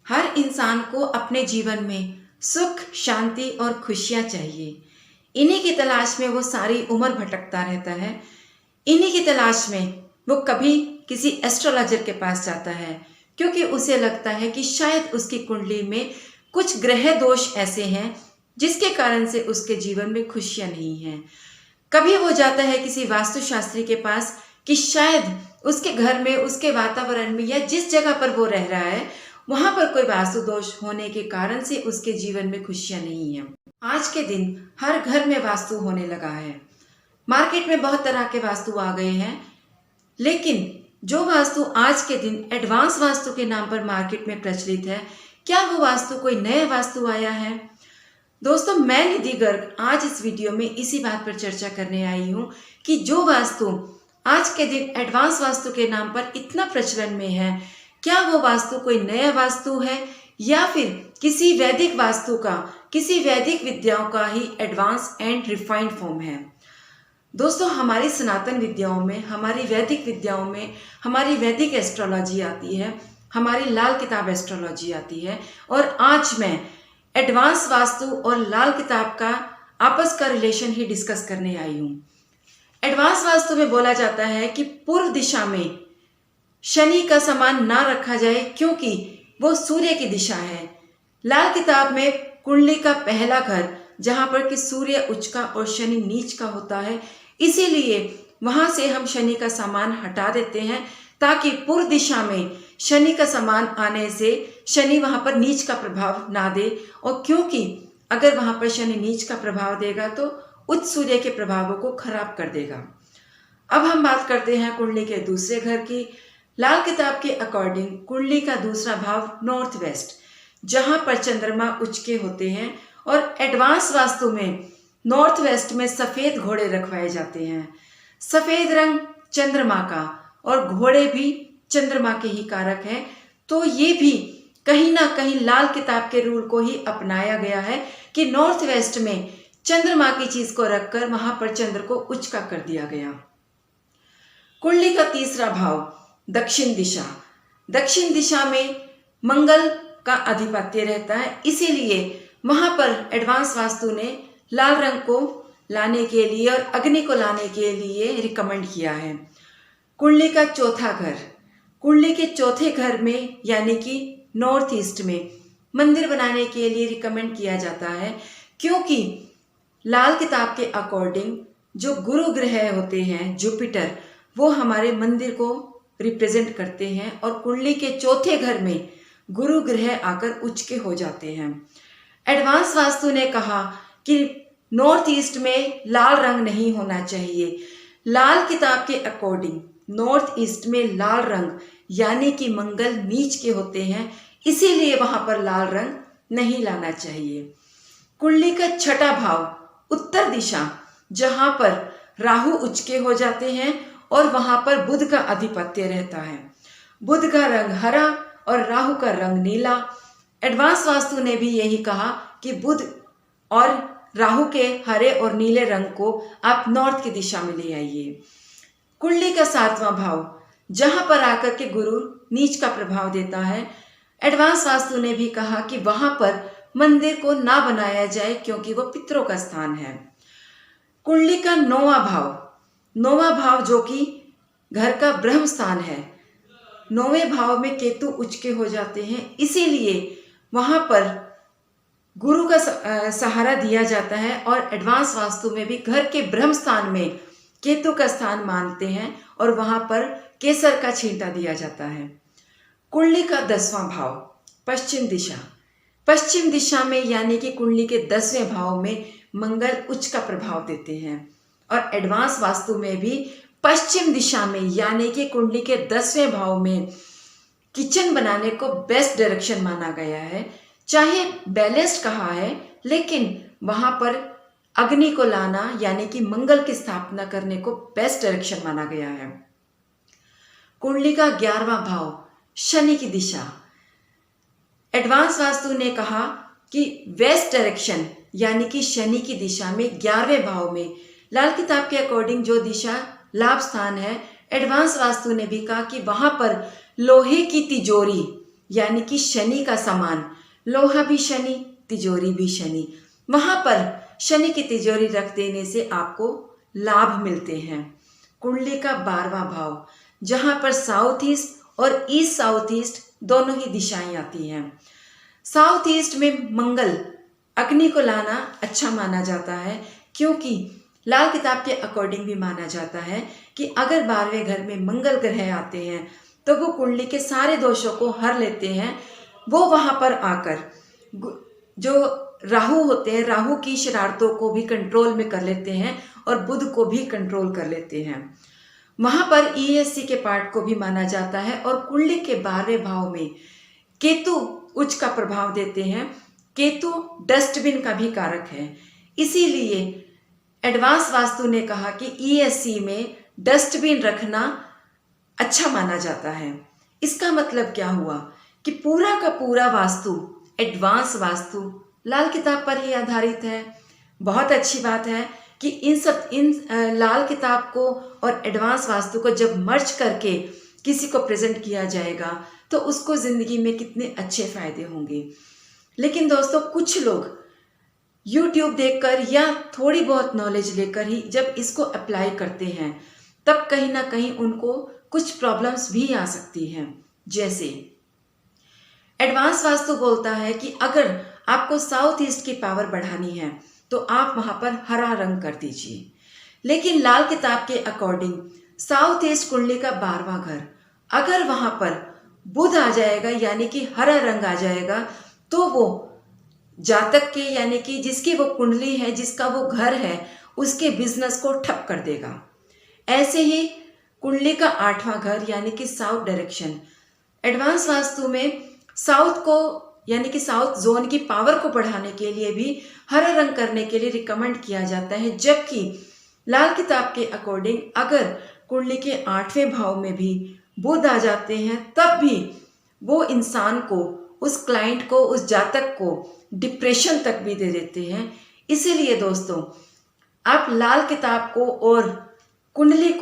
हर इंसान को अपने जीवन में सुख, शांति और खुशियाँ चाहिए। इन्हीं की तलाश में वो सारी उम्र भटकता रहता है। इन्हीं की तलाश में वो कभी किसी एस्ट्रोलॉजर के पास जाता है, क्योंकि उसे लगता है कि शायद उसकी कुंडली में कुछ ग्रह दोष ऐसे हैं जिसके कारण से उसके जीवन में खुशियाँ नहीं हैं। कभी वो जाता है किसी वास्तुशास्त्री के पास कि शायद उसके घर में, उसके वातावरण में या जिस जगह पर वो रह रहा है वहां पर कोई वास्तु दोष होने के कारण से उसके जीवन में खुशियां नहीं है। आज के दिन हर घर में वास्तु होने लगा है। मार्केट में बहुत तरह के वास्तु आ गए हैं, लेकिन जो वास्तु आज के दिन एडवांस वास्तु के नाम पर मार्केट में प्रचलित है, क्या वो वास्तु कोई नया वास्तु आया है? दोस्तों, मैं निधि गर्ग आज इस वीडियो में इसी बात पर चर्चा करने आई हूँ कि जो वास्तु आज के दिन एडवांस वास्तु के नाम पर इतना प्रचलन में है, क्या वो वास्तु कोई नया वास्तु है या फिर किसी वैदिक वास्तु का, किसी वैदिक विद्याओं का ही एडवांस एंड रिफाइंड फॉर्म है? दोस्तों, हमारी सनातन विद्याओं में, हमारी वैदिक विद्याओं में हमारी वैदिक एस्ट्रोलॉजी आती है, हमारी लाल किताब एस्ट्रोलॉजी आती है, और आज मैं एडवांस वास्तु और लाल किताब का आपस का रिलेशन ही डिस्कस करने आई हूँ। एडवांस वास्तु में बोला जाता है कि पूर्व दिशा में शनि का सामान ना रखा जाए, क्योंकि वो सूर्य की दिशा है। लाल किताब में कुंडली का पहला घर जहां पर कि सूर्य उच्च का और शनि नीच का होता है, इसीलिए वहां से हम शनि का सामान हटा देते हैं ताकि पूर्व दिशा में शनि का सामान आने से शनि वहां पर नीच का प्रभाव ना दे, और क्योंकि अगर वहां पर शनि नीच का प्रभाव देगा तो उच्च सूर्य के प्रभावों को खराब कर देगा। अब हम बात करते हैं कुंडली के दूसरे घर की। लाल किताब के अकॉर्डिंग कुंडली का दूसरा भाव नॉर्थ वेस्ट, जहां पर चंद्रमा उच्च के होते हैं, और एडवांस वास्तु में नॉर्थ वेस्ट में सफेद घोड़े रखवाए जाते हैं। सफेद रंग चंद्रमा का और घोड़े भी चंद्रमा के ही कारक हैं, तो ये भी कहीं ना कहीं लाल किताब के रूल को ही अपनाया गया है कि नॉर्थ वेस्ट में चंद्रमा की चीज को रखकर वहां पर चंद्र को उच्च का कर दिया गया। कुंडली का तीसरा भाव दक्षिण दिशा। दक्षिण दिशा में मंगल का आधिपत्य रहता है, इसीलिए वहां पर एडवांस वास्तु ने लाल रंग को लाने के लिए और अग्नि को लाने के लिए रिकमेंड किया है। कुंडली का चौथा घर, कुंडली के चौथे घर में यानी कि नॉर्थ ईस्ट में मंदिर बनाने के लिए रिकमेंड किया जाता है, क्योंकि लाल किताब के अकॉर्डिंग जो गुरु ग्रह होते हैं, जुपिटर, वो हमारे मंदिर को रिप्रेजेंट करते हैं, और कुंडली के चौथे घर में गुरु ग्रह आकर उच्च के हो जाते हैं। एडवांस वास्तु ने कहा कि नॉर्थ ईस्ट में लाल रंग नहीं होना चाहिए। लाल किताब के अकॉर्डिंग नॉर्थ ईस्ट में लाल रंग यानी कि मंगल नीच के होते हैं, इसीलिए वहां पर लाल रंग नहीं लाना चाहिए। कुंडली का छठा भाव उत्तर दिशा, जहां पर राहु उच्च के हो जाते हैं और वहां पर बुध का आधिपत्य रहता है। बुध का रंग हरा और राहु का रंग नीला। एडवांस वास्तु ने भी यही कहा कि बुध और राहु के हरे और नीले रंग को आप नॉर्थ की दिशा में ले आइए। कुंडली का सातवां भाव, जहां पर आकर के गुरु नीच का प्रभाव देता है, एडवांस वास्तु ने भी कहा कि वहां पर मंदिर को ना बनाया जाए, क्योंकि वो पितरों का स्थान है। कुंडली का नौवां भाव जो कि घर का ब्रह्म स्थान है, नौवें भाव में केतु उच्च के हो जाते हैं, इसीलिए वहां पर गुरु का सहारा दिया जाता है, और एडवांस वास्तु में भी घर के ब्रह्म स्थान में केतु का स्थान मानते हैं और वहां पर केसर का छींटा दिया जाता है। कुंडली का 10वां भाव पश्चिम दिशा। पश्चिम दिशा में यानी कि कुंडली के 10वें भाव में मंगल उच्च का प्रभाव देते हैं, और एडवांस वास्तु में भी पश्चिम दिशा में यानी कि कुंडली के 10वें भाव में किचन बनाने को बेस्ट डायरेक्शन माना गया है। चाहे बैलेंस्ड कहा है, लेकिन वहां पर अग्नि को लाना यानी कि मंगल की स्थापना करने को बेस्ट डायरेक्शन माना गया है। कुंडली का 11वां भाव शनि की दिशा। एडवांस वास्तु ने कहा कि वेस्ट डायरेक्शन यानी कि शनि की दिशा में 11वें भाव में लाल किताब के अकॉर्डिंग जो दिशा लाभ स्थान है, एडवांस वास्तु ने भी कहा कि वहां पर लोहे की तिजोरी यानी कि शनि का सामान, लोहा भी शनि, तिजोरी भी शनि, वहां पर शनि की तिजोरी रख देने से आपको लाभ मिलते हैं। कुंडली का 12वां भाव, जहां पर साउथ ईस्ट और ईस्ट साउथ ईस्ट दोनों ही दिशाएं आती हैं। साउथ ईस्ट में मंगल, अग्नि को लाना अच्छा माना जाता है, क्योंकि लाल किताब के अकॉर्डिंग भी माना जाता है कि अगर 12वें घर में मंगल ग्रह आते हैं तो वो कुंडली के सारे दोषों को हर लेते हैं। वो वहां पर आकर जो राहु होते हैं, राहु की शरारतों को भी कंट्रोल में कर लेते हैं और बुध को भी कंट्रोल कर लेते हैं। वहां पर ESC के पार्ट को भी माना जाता है। और कुंडली के 12वें भाव में केतु उच्च का प्रभाव देते हैं। केतु डस्टबिन का भी कारक है, इसीलिए एडवांस वास्तु ने कहा कि ESC में डस्टबिन रखना अच्छा माना जाता है। इसका मतलब क्या हुआ कि पूरा का पूरा वास्तु, एडवांस वास्तु लाल किताब पर ही आधारित है। बहुत अच्छी बात है कि इन लाल किताब को और एडवांस वास्तु को जब मर्ज करके किसी को प्रेजेंट किया जाएगा तो उसको जिंदगी में कितने अच्छे फायदे होंगे। लेकिन दोस्तों, कुछ लोग YouTube देखकर या थोड़ी बहुत नॉलेज लेकर ही जब इसको अप्लाई करते हैं तब कहीं ना कहीं उनको कुछ प्रॉब्लम्स भी आ सकती हैं। जैसे एडवांस वास्तु बोलता है कि अगर आपको साउथ ईस्ट की पावर बढ़ानी है तो आप वहां पर हरा रंग कर दीजिए। लेकिन लाल किताब के अकॉर्डिंग साउथ ईस्ट कुंडली का 12वां घर, अगर वहां पर बुध आ जाएगा यानी कि हरा रंग आ जाएगा तो वो जातक के यानी कि जिसकी वो कुंडली है, जिसका वो घर है, उसके बिजनेस को ठप कर देगा। ऐसे ही कुंडली का 8वां घर यानी कि साउथ डायरेक्शन, एडवांस वास्तु में साउथ को यानी कि साउथ जोन की पावर को बढ़ाने के लिए भी हरा रंग करने के लिए रिकमेंड किया जाता है। जबकि लाल किताब के अकॉर्डिंग अगर कुंडली के 8वें भाव में भी बुध आ जाते हैं तब भी वो इंसान को, उस क्लाइंट को, उस जातक को डिप्रेशन तक भी दे देते हैं। इसीलिए दोस्तों, आप लाल किताब को और कुंडली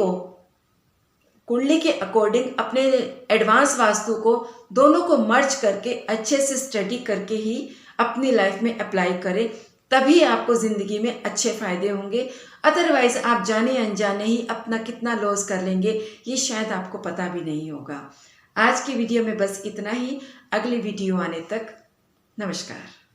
के अकॉर्डिंग अपने एडवांस वास्तु को दोनों को मर्ज करके अच्छे से स्टडी करके ही अपनी लाइफ में अप्लाई करें, तभी आपको ज़िंदगी में अच्छे फायदे होंगे। अदरवाइज आप जाने अनजाने ही अपना कितना लॉस कर लेंगे ये शायद आपको पता भी नहीं होगा। आज की वीडियो में बस इतना ही। अगली वीडियो आने तक नमस्कार।